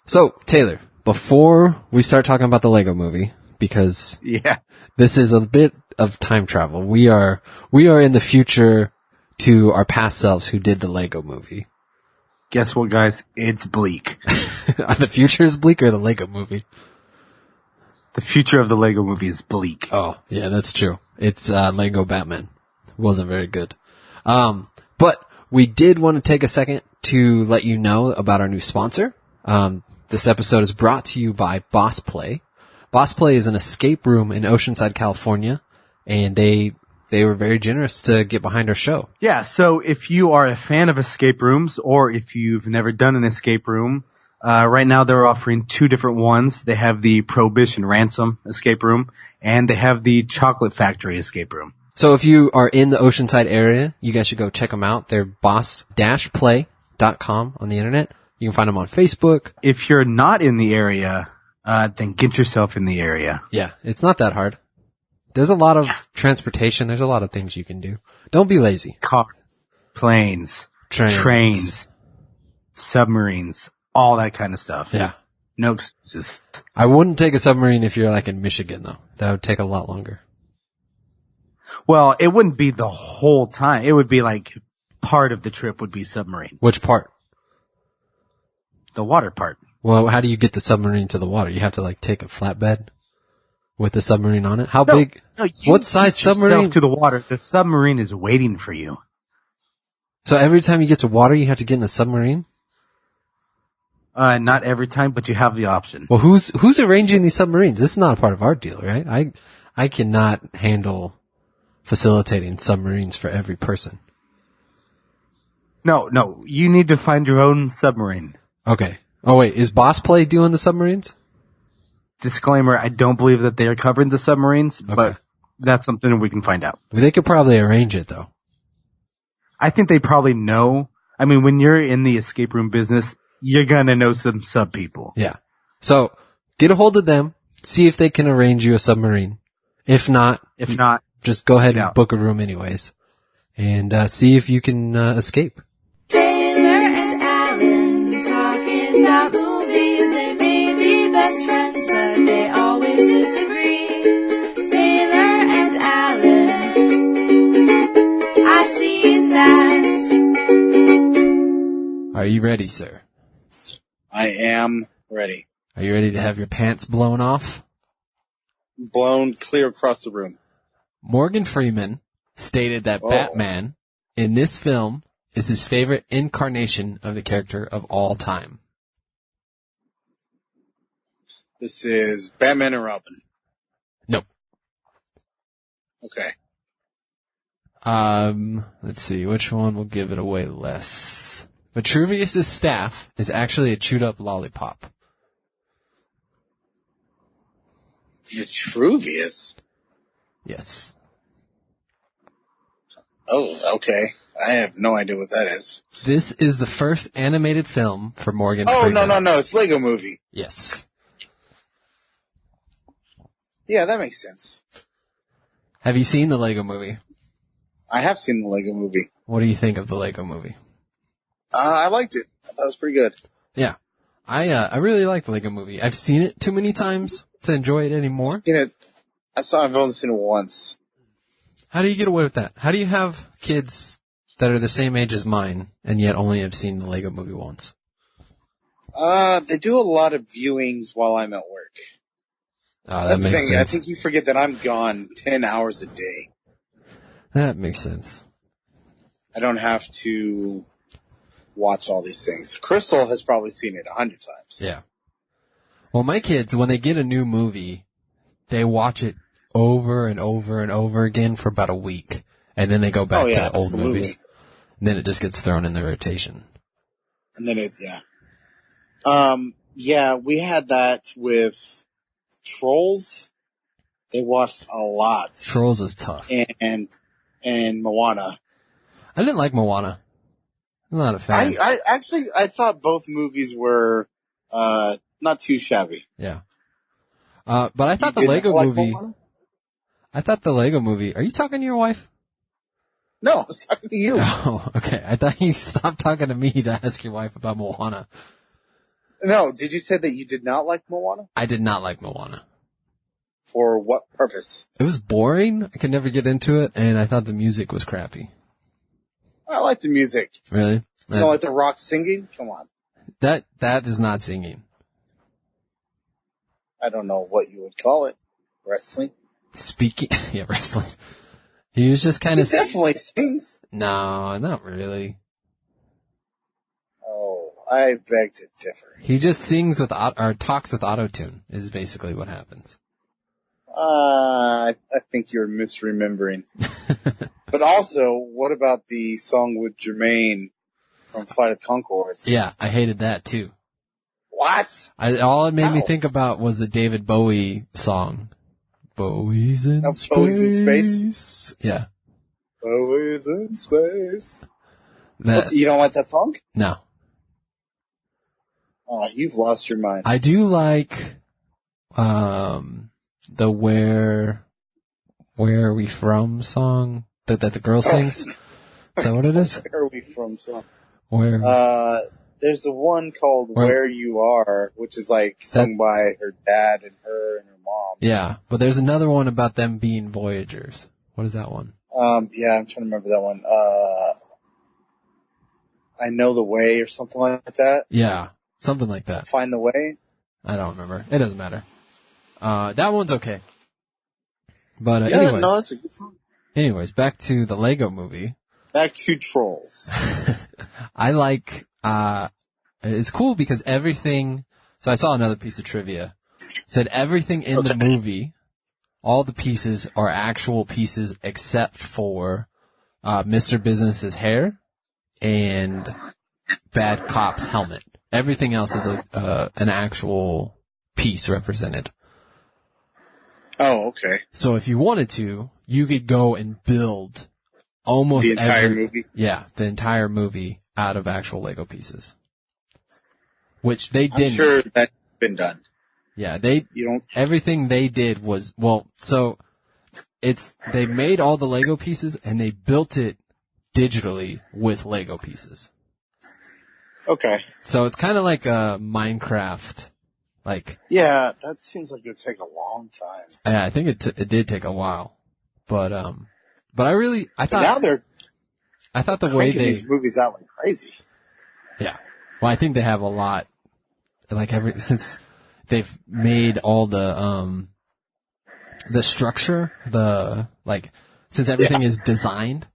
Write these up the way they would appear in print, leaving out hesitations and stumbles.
So, Taylor, before we start talking about the Lego movie, because this is a bit of time travel. We are in the future to our past selves who did the Lego movie. Guess what, guys? It's bleak. The future is bleak or the Lego movie? The future of the Lego movie is bleak. Oh, yeah, that's true. It's Lego Batman. It wasn't very good. But we did want to take a second to let you know about our new sponsor. This episode is brought to you by Boss Play. Boss Play is an escape room in Oceanside, California, and they were very generous to get behind our show. Yeah, so if you are a fan of escape rooms, or if you've never done an escape room, right now they're offering two different ones. They have the Prohibition Ransom escape room, and they have the Chocolate Factory escape room. So if you are in the Oceanside area, you guys should go check them out. They're boss-play.com on the internet. You can find them on Facebook. If you're not in the area, then get yourself in the area. Yeah, it's not that hard. There's a lot of transportation. There's a lot of things you can do. Don't be lazy. Cars, planes, trains, submarines, all that kind of stuff. Yeah. No excuses. I wouldn't take a submarine if you're like in Michigan, though. That would take a lot longer. Well, it wouldn't be the whole time. It would be like part of the trip would be submarine. Which part? The water part. Well, how do you get the submarine to the water? You have to like take a flatbed with the submarine on it? How big? No, what size submarine? To the water. The submarine is waiting for you. So every time you get to water, you have to get in a submarine? Not every time, but you have the option. Well, who's arranging these submarines? This is not a part of our deal, right? I cannot handle facilitating submarines for every person. No, you need to find your own submarine. Okay. Oh wait, is Boss Play doing the submarines? Disclaimer, I don't believe that they are covering the submarines, but that's something we can find out. Well, they could probably arrange it though. I think they probably know. I mean, when you're in the escape room business, you're gonna know some sub people. Yeah. So, get a hold of them, see if they can arrange you a submarine. If not, just go ahead and book a room anyways. And see if you can escape. Taylor and Alan talking about movies. They may be best friends, but they always disagree. Taylor and Alan, I seen that. Are you ready, sir? I am ready. Are you ready to have your pants blown off? Blown clear across the room. Morgan Freeman stated that Batman in this film is his favorite incarnation of the character of all time. This is Batman and Robin. Nope. Okay. Let's see, which one will give it away less? Vitruvius' staff is actually a chewed up lollipop. Vitruvius? Yes. Oh, okay. I have no idea what that is. This is the first animated film for Morgan Freeman. Oh, no. It's Lego Movie. Yes. Yeah, that makes sense. Have you seen the Lego Movie? I have seen the Lego Movie. What do you think of the Lego Movie? I liked it. I thought it was pretty good. Yeah. I really like the Lego Movie. I've seen it too many times to enjoy it anymore. I've only seen it once. How do you get away with that? How do you have kids that are the same age as mine and yet only have seen the Lego Movie once? They do a lot of viewings while I'm at work. Oh, That's that makes sense. I think you forget that I'm gone 10 hours a day. That makes sense. I don't have to watch all these things. Crystal has probably seen it 100 times. Yeah. Well, my kids, when they get a new movie, they watch it over and over and over again for about a week. And then they go back to old movies. And then it just gets thrown in the rotation. And then we had that with Trolls. They watched a lot. Trolls is tough. And Moana. I didn't like Moana. I'm not a fan. I thought both movies were, not too shabby. Yeah. But I thought the Lego movie, are you talking to your wife? No, I was talking to you. Oh, okay. I thought you stopped talking to me to ask your wife about Moana. No, did you say that you did not like Moana? I did not like Moana. For what purpose? It was boring. I could never get into it, and I thought the music was crappy. I like the music. Really? You don't like the rock singing? Come on. That is not singing. I don't know what you would call it. Wrestling? Speaking, yeah, wrestling. He was just kind He of. definitely sings. No, not really. Oh, I beg to differ. He just sings with or talks with autotune is basically what happens. I think you're misremembering. But also, what about the song with Jermaine from Flight of Conchords? Yeah, I hated that too. What? All it made me How? think about was the David Bowie song. Bowie's in Oh, space. Bowie's in space? Yeah. Always in space. That, You don't like that song? no. Oh, you've lost your mind. I do like, the Where Are We From song that the girl sings. Is that what it is? Where are we from? So, Where? there's the one called Where You Are, which is like sung by her dad and her and her mom. Yeah, but there's another one about them being Voyagers. What is that one? Yeah, I'm trying to remember that one. I Know the Way or something like that. Yeah, something like that. Find the Way. I don't remember. It doesn't matter. That one's okay. But Yeah, anyways, no, that's a good song. anyways, back to the Lego movie. Back to Trolls. I like, it's cool because everything, so I saw another piece of trivia. It said everything in the movie, all the pieces are actual pieces except for, Mr. Business's hair and Bad Cop's helmet. Everything else is an actual piece represented. Oh, okay. So if you wanted to, you could go and build almost The entire movie? Yeah, the entire movie out of actual Lego pieces. Which they I'm didn't. sure that's been done. Yeah, You don't. everything they did was, they made all the Lego pieces and they built it digitally with Lego pieces. Okay. So it's kind of like a Minecraft, Yeah, that seems like it would take a long time. yeah, I think it did take a while. But I But now they're thought the way cranking these movies out like crazy. yeah. Well, I think they have a lot, since they've made all the structure, since everything is designed,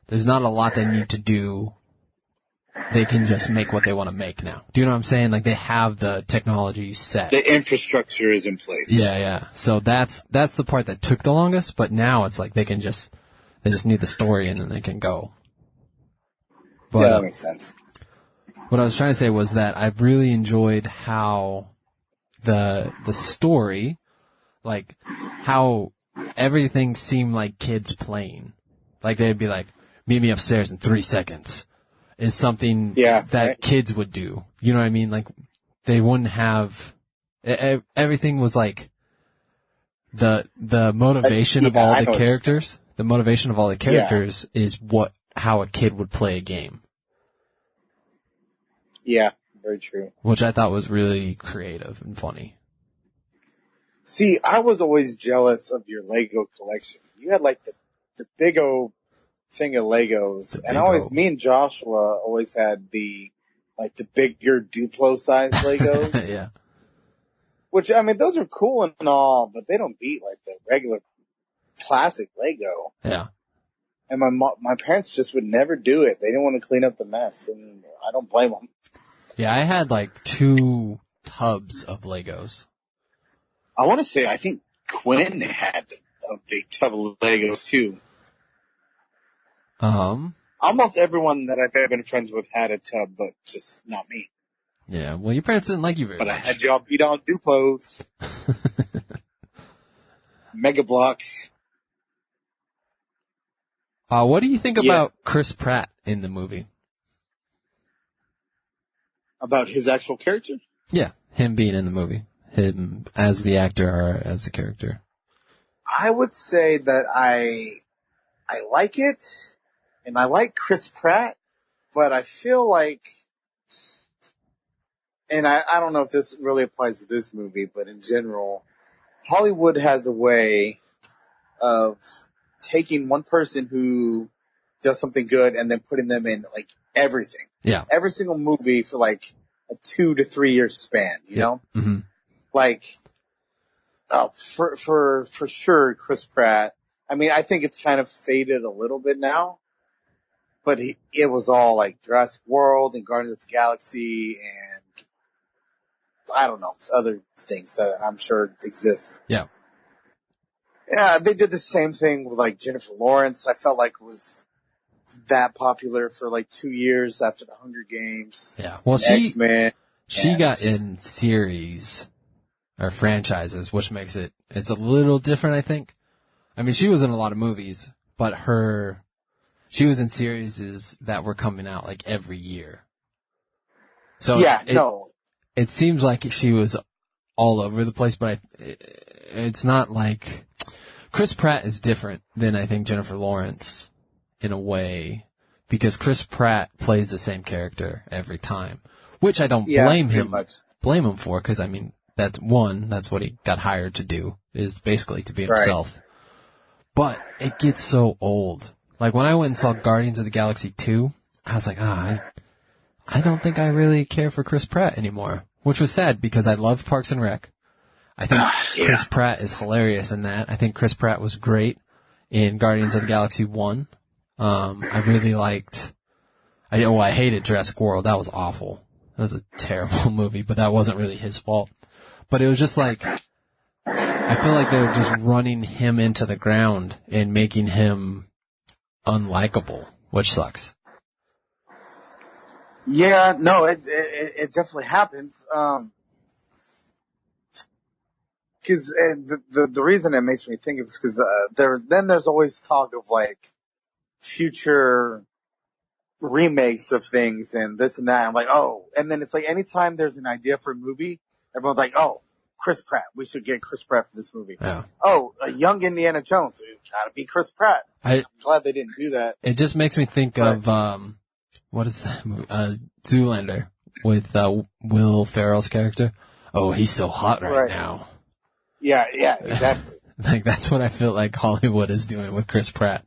there's not a lot they need to do. They can just make what they want to make now. Do you know what I'm saying? Like they have the technology set. The infrastructure is in place. Yeah. So that's the part that took the longest, but now it's like they just need the story and then they can go. But, yeah, that makes sense. What I was trying to say was that I've really enjoyed how the story, like how everything seemed like kids playing. Like they'd be like, meet me upstairs in 3 seconds is something that kids would do. You know what I mean? Like they wouldn't have, everything was like the motivation of all the characters. The motivation of all the characters is how a kid would play a game. Yeah, very true. Which I thought was really creative and funny. See, I was always jealous of your Lego collection. You had like the big old thing of Legos, and me and Joshua always had the bigger Duplo sized Legos. Yeah. Which, I mean, those are cool and all, but they don't beat like the regular classic Lego. Yeah. And my parents just would never do it. They didn't want to clean up the mess, and I don't blame them. Yeah, I had like 2 tubs of Legos. I want to say, I think Quinn had a big tub of Legos too. Almost everyone that I've ever been friends with had a tub, but just not me. Yeah, well, your parents didn't like you very much. But I had y'all beat on Duplos. Mega Blocks. What do you think about Chris Pratt in the movie? About his actual character? Yeah, him being in the movie. Him as the actor or as the character. I would say that I like it, and I like Chris Pratt, but I feel like and I don't know if this really applies to this movie, but in general, Hollywood has a way of taking one person who does something good and then putting them in like everything. Yeah. Every single movie for like a 2 to 3 year span, you know? Mm-hmm. Like, for sure, Chris Pratt. I mean, I think it's kind of faded a little bit now, but it was all like Jurassic World and Guardians of the Galaxy and I don't know, other things that I'm sure exist. Yeah. Yeah, they did the same thing with like Jennifer Lawrence. I felt like it was that popular for like 2 years after the Hunger Games. Yeah. Well, X-Men. She got in series or franchises, which makes it's a little different, I think. I mean, she was in a lot of movies, but she was in series that were coming out like every year. So yeah, it seems like she was all over the place, but it's not like Chris Pratt is different than I think Jennifer Lawrence in a way, because Chris Pratt plays the same character every time, which I don't blame him for, because I mean, that's what he got hired to do, is basically to be himself. Right. But it gets so old. Like when I went and saw Guardians of the Galaxy 2, I was like, I don't think I really care for Chris Pratt anymore, which was sad because I loved Parks and Rec. I think Chris Pratt is hilarious in that. I think Chris Pratt was great in Guardians of the Galaxy 1. I really liked, I hated Jurassic World. That was awful. That was a terrible movie, but that wasn't really his fault. But it was just like, I feel like they're just running him into the ground and making him unlikable, which sucks. Yeah, no, it definitely happens. Cause the reason it makes me think of is cause, there's always talk of like future remakes of things and this and that. I'm like, oh, and then it's like anytime there's an idea for a movie, everyone's like, oh, Chris Pratt. We should get Chris Pratt for this movie. Yeah. Oh, a young Indiana Jones. It gotta be Chris Pratt. I'm glad they didn't do that. It just makes me think of, what is that movie? Zoolander with, Will Ferrell's character. Oh, he's so hot right now. Yeah, exactly. Like that's what I feel like Hollywood is doing with Chris Pratt.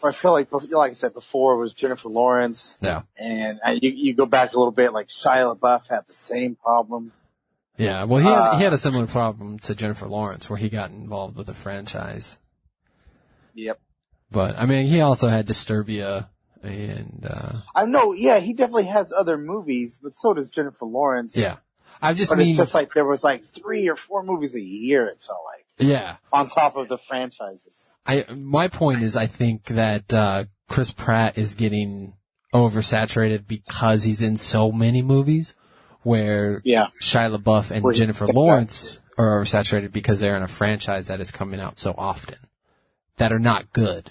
I feel like I said before, it was Jennifer Lawrence. Yeah. And you go back a little bit, like Shia LaBeouf had the same problem. Yeah, well, he had a similar problem to Jennifer Lawrence, where he got involved with a franchise. Yep. But I mean, he also had Disturbia, and I know. Yeah, he definitely has other movies, but so does Jennifer Lawrence. Yeah, it's just like there was like 3 or 4 movies a year. It felt like. Yeah. On top of the franchises. My point is, I think that Chris Pratt is getting oversaturated because he's in so many movies. Where Shia LaBeouf and Jennifer Lawrence are oversaturated because they're in a franchise that is coming out so often that are not good.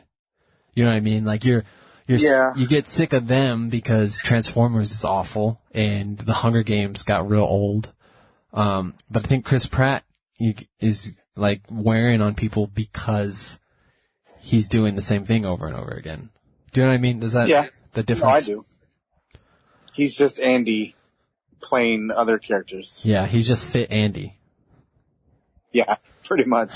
You know what I mean? Like you get sick of them because Transformers is awful and the Hunger Games got real old. But I think Chris Pratt is like wearing on people because he's doing the same thing over and over again. Do you know what I mean? Does that the difference? No, I do. He's just Andy playing other characters. Yeah, he's just fit Andy. Yeah, pretty much.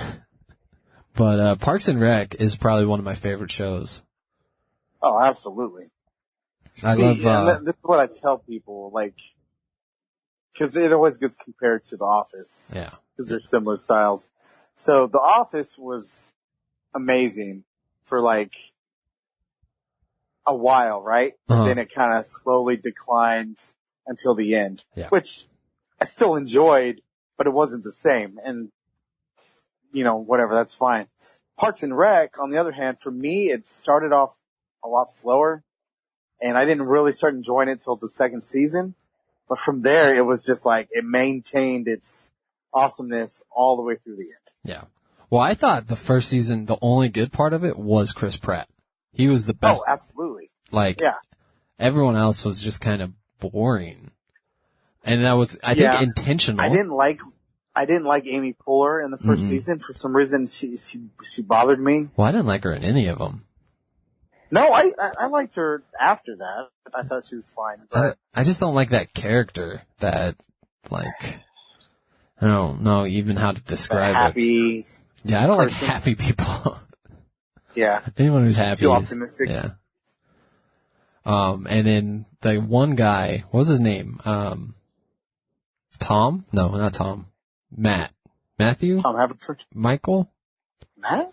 But Parks and Rec is probably one of my favorite shows. Oh, absolutely. I love. This is what I tell people, like, because it always gets compared to The Office. Yeah. Because they're similar styles. So The Office was amazing for like a while, right? And then it kind of slowly declined until the end, which I still enjoyed, but it wasn't the same. And, whatever, that's fine. Parks and Rec, on the other hand, for me, it started off a lot slower, and I didn't really start enjoying it until the second season. But from there, it was just like, it maintained its awesomeness all the way through the end. Yeah. Well, I thought the first season, the only good part of it was Chris Pratt. He was the best. Oh, absolutely. Everyone else was just kind of boring. And that was, I think, intentional. I didn't like Amy Poehler in the first season. For some reason, she bothered me. Well, I didn't like her in any of them. No, I liked her after that. I thought she was fine. But I just don't like that character that, like, I don't know even how to describe it. happy. Yeah, I don't person. like happy people. Yeah. Anyone who's happy Too is, optimistic. yeah. And then the one guy, what was his name? Tom? No, not Tom. Matt. Matthew? Tom Haverford. Michael? Matt?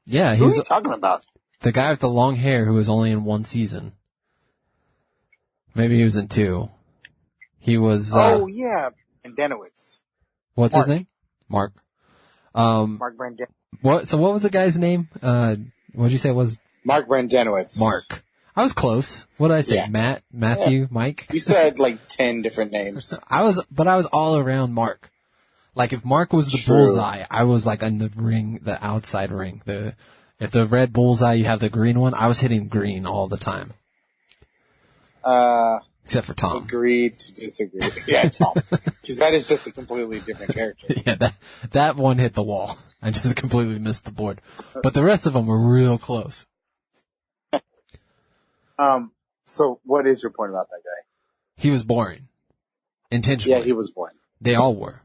Yeah, he Who are you was talking about? the guy with the long hair who was only in one season. Maybe he was in 2. He was, Oh, yeah. Brandenowitz. what's Mark. his name? Mark. Mark Brandenowitz. What was the guy's name? What'd you say it was? Mark Brandenowitz. Mark. I was close. What did I say? Yeah. Matthew, Mike? You said like 10 different names. I was all around Mark. Like if Mark was the True. bullseye, I was like in the ring, the outside ring. If the red bullseye, you have the green one, I was hitting green all the time. Except for Tom. Agreed to disagree. Yeah, Tom. Because that is just a completely different character. Yeah, that one hit the wall. I just completely missed the board. But the rest of them were real close. So what is your point about that guy? He was boring. Intentionally. Yeah, he was born. They all were.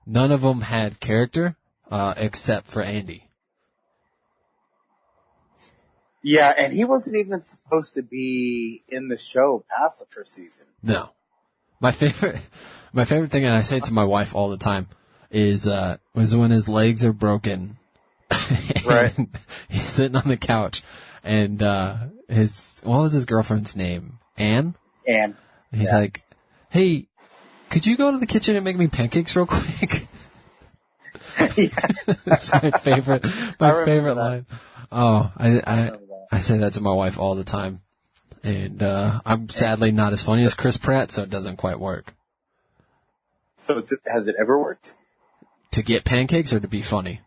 None of them had character, except for Andy. Yeah, and he wasn't even supposed to be in the show past the first season. No. My favorite thing, and I say it to my wife all the time, is when his legs are broken. Right. He's sitting on the couch, and what was his girlfriend's name? Anne? And He's like, "Hey, could you go to the kitchen and make me pancakes real quick?" That's my favorite that. line. Oh, I say that to my wife all the time. And I'm sadly not as funny as Chris Pratt, so it doesn't quite work. So has it ever worked? To get pancakes or to be funny?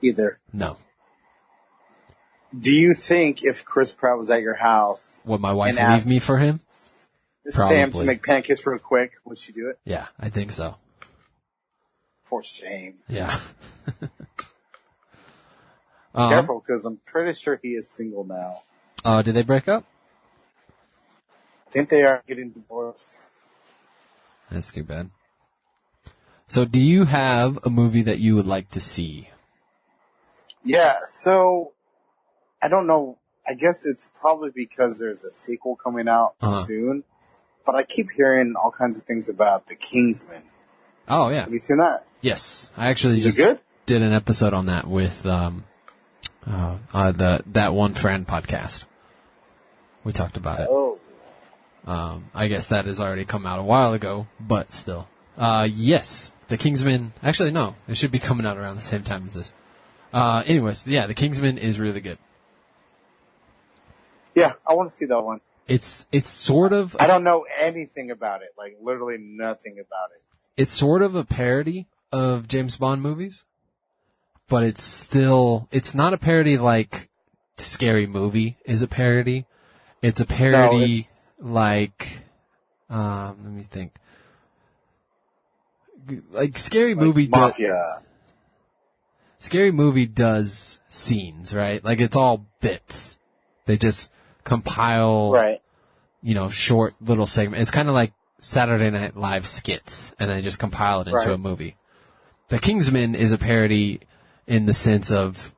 Either. No. Do you think if Chris Pratt was at your house, Would my wife and leave asked me for him? Sam to Probably. make pancakes real quick, would she do it? Yeah, I think so. For shame. Yeah. Careful, because I'm pretty sure he is single now. Did they break up? I think they are getting divorced. That's too bad. So do you have a movie that you would like to see? Yeah, so I don't know. I guess it's probably because there's a sequel coming out soon. But I keep hearing all kinds of things about The Kingsman. Oh, yeah. Have you seen that? Yes. I actually Is just it good? did an episode on that with That One Friend podcast. We talked about it. Oh. I guess that has already come out a while ago, but still. Yes. The Kingsman. Actually, no. It should be coming out around the same time as this. Anyways, yeah, The Kingsman is really good. Yeah, I want to see that one. It's sort of I don't know anything about it. Like, literally nothing about it. it's sort of a parody of James Bond movies, but it's not a parody like Scary Movie is a parody. It's a parody like, let me think. Like Scary Movie Mafia. Scary Movie does scenes, right? Like it's all bits. They just compile, Right. Short little segments. It's kind of like Saturday Night Live skits, and they just compile it into a movie. The Kingsman is a parody in the sense of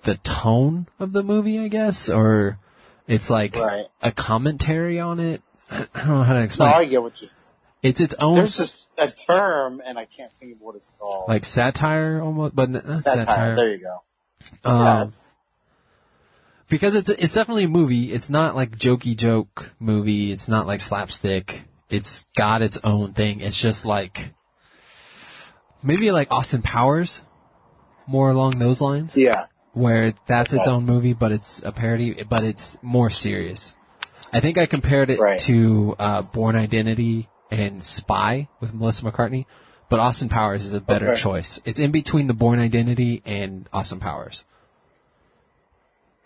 the tone of the movie, I guess, or it's like a commentary on it. I don't know how to explain. No, I get what you're saying. It's its own. There's a term, and I can't think of what it's called. Like satire, almost, but not satire. There you go. Because it's definitely a movie. It's not like jokey joke movie. It's not like slapstick. It's got its own thing. It's just like maybe like Austin Powers, more along those lines. Yeah. Where that's its own movie, but it's a parody, but it's more serious. I think I compared it to Born Identity and Spy with Melissa McCarthy, but Austin Powers is a better choice. It's in between the Born Identity and Austin Powers.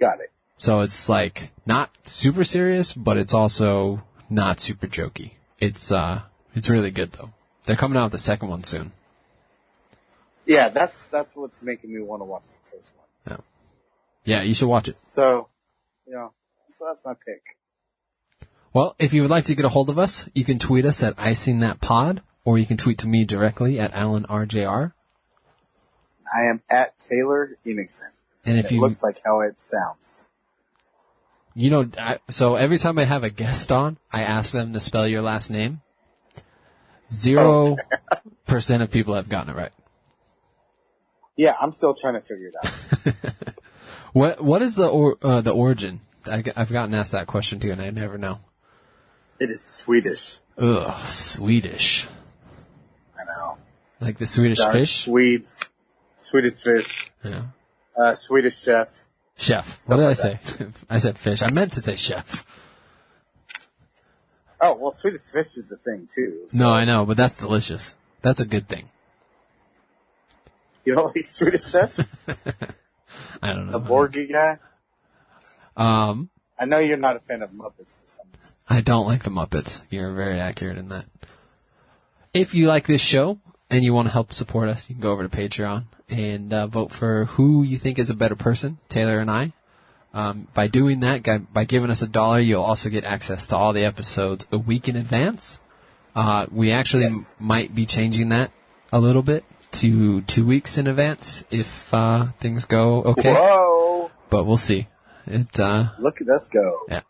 Got it. So it's like not super serious, but it's also not super jokey. It's really good though. They're coming out with the second one soon. Yeah, that's what's making me want to watch the first one. Yeah, you should watch it. So, So that's my pick. Well, if you would like to get a hold of us, you can tweet us at IcingThatPod, or you can tweet to me directly at AlanRJR. I am at Taylor Enigson. And if it looks like how it sounds. So every time I have a guest on, I ask them to spell your last name. 0% of people have gotten it right. Yeah, I'm still trying to figure it out. What is the origin? I've gotten asked that question too, and I never know. It is Swedish. Ugh, Swedish. I know. Like the Swedish fish? Swedes. Swedish fish. Yeah. Swedish chef. Chef. What did I say? I said fish. I meant to say chef. Oh, well, Swedish fish is the thing, too. So. No, I know, but that's delicious. That's a good thing. You don't like Swedish chef? I don't know. The Borgie guy? I know you're not a fan of Muppets for some reason. I don't like the Muppets. You're very accurate in that. If you like this show and you want to help support us, you can go over to Patreon and vote for who you think is a better person, Taylor and I. By doing that, by giving us $1, you'll also get access to all the episodes a week in advance. We actually might be changing that a little bit to 2 weeks in advance if things go okay. Whoa! But we'll see. Look at us go. Yeah.